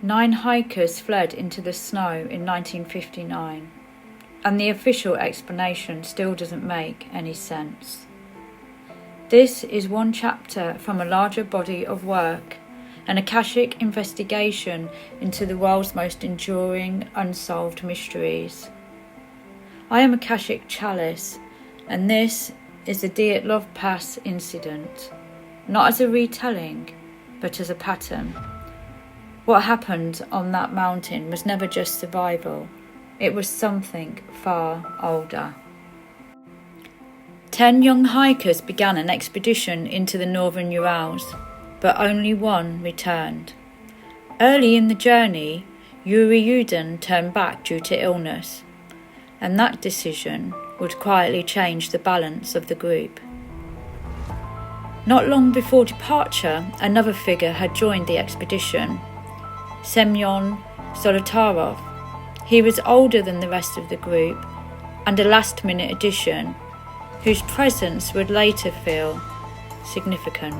9 hikers fled into the snow in 1959, and the official explanation still doesn't make any sense. This is one chapter from a larger body of work, an Akashic investigation into the world's most enduring unsolved mysteries. I am Akashic Chalice, and this is the Dyatlov Pass incident, not as a retelling, but as a pattern. What happened on that mountain was never just survival, it was something far older. 10 young hikers began an expedition into the northern Urals, but only one returned. Early in the journey, Yuri turned back due to illness, and that decision would quietly change the balance of the group. Not long before departure, another figure had joined the expedition, Semyon Zolotarov. He was older than the rest of the group and a last-minute addition, whose presence would later feel significant.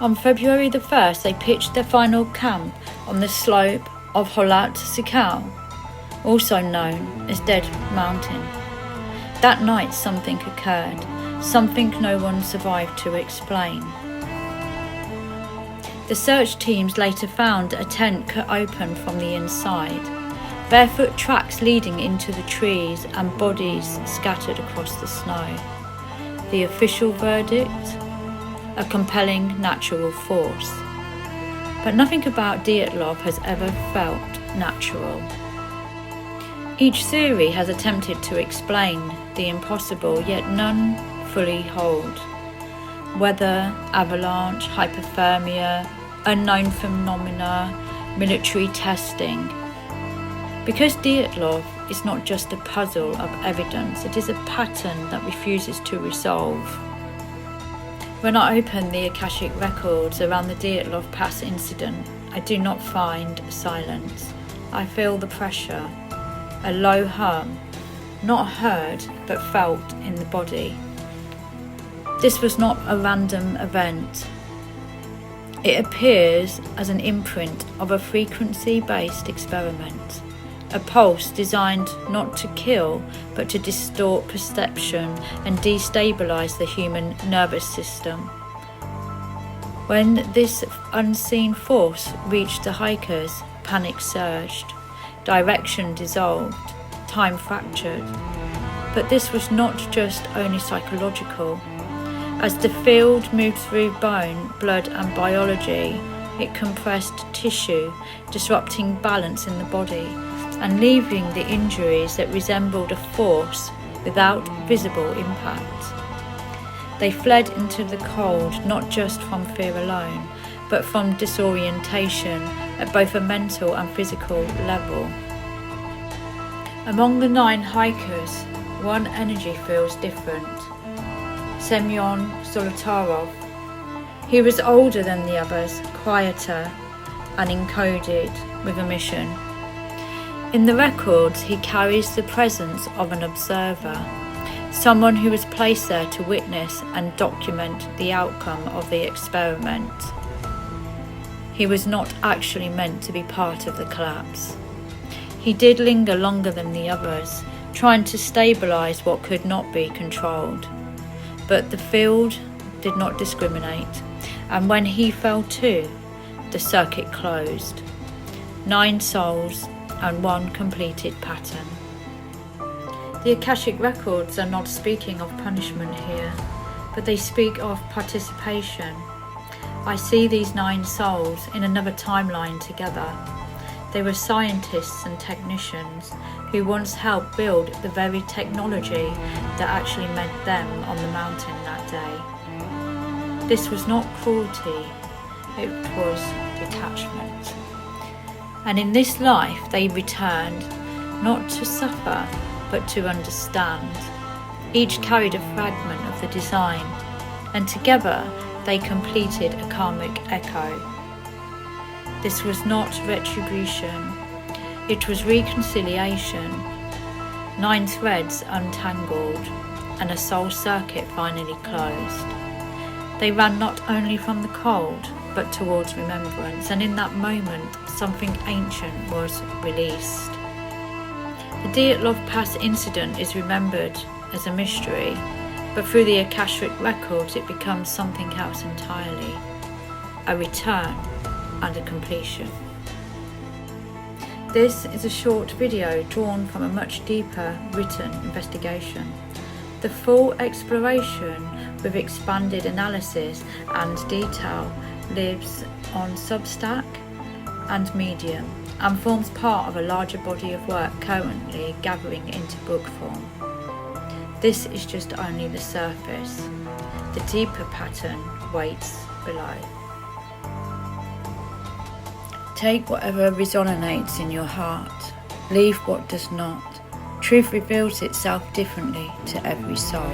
On February the 1st, they pitched their final camp on the slope of Holat Sikal, also known as Dead Mountain. That night something occurred, something no one survived to explain. The search teams later found a tent cut open from the inside, barefoot tracks leading into the trees and bodies scattered across the snow. The official verdict? A compelling natural force. But nothing about Dyatlov has ever felt natural. Each theory has attempted to explain the impossible, yet none fully hold. Weather, avalanche, hypothermia, unknown phenomena, military testing. Because Dyatlov is not just a puzzle of evidence, it is a pattern that refuses to resolve. When I open the Akashic Records around the Dyatlov Pass incident, I do not find silence. I feel the pressure, a low hum, not heard but felt in the body. This was not a random event. It appears as an imprint of a frequency-based experiment, a pulse designed not to kill but to distort perception and destabilize the human nervous system. When this unseen force reached the hikers, panic surged, direction dissolved, time fractured. But this was not just only psychological. As the field moved through bone, blood and biology, it compressed tissue, disrupting balance in the body and leaving the injuries that resembled a force without visible impact. They fled into the cold not just from fear alone, but from disorientation at both a mental and physical level. Among the 9 hikers, one energy feels different. Semyon Zolotarov. He was older than the others, quieter and encoded with a mission. In the records, he carries the presence of an observer, someone who was placed there to witness and document the outcome of the experiment. He was not actually meant to be part of the collapse. He did linger longer than the others, trying to stabilize what could not be controlled. But the field did not discriminate, and when he fell too, the circuit closed. 9 souls and 1 completed pattern. The Akashic Records are not speaking of punishment here, but they speak of participation. I see these 9 souls in another timeline together. They were scientists and technicians who once helped build the very technology that actually met them on the mountain that day. This was not cruelty, it was detachment. And in this life they returned, not to suffer, but to understand. Each carried a fragment of the design, and together they completed a karmic echo. This was not retribution, it was reconciliation. 9 threads untangled, and a soul circuit finally closed. They ran not only from the cold, but towards remembrance, and in that moment something ancient was released. The Dyatlov Pass incident is remembered as a mystery, but through the Akashic Records it becomes something else entirely, a return and a completion. This is a short video drawn from a much deeper written investigation. The full exploration with expanded analysis and detail lives on Substack and Medium and forms part of a larger body of work currently gathering into book form. This is just only the surface. The deeper pattern waits below. Take whatever resonates in your heart, leave what does not. Truth reveals itself differently to every soul.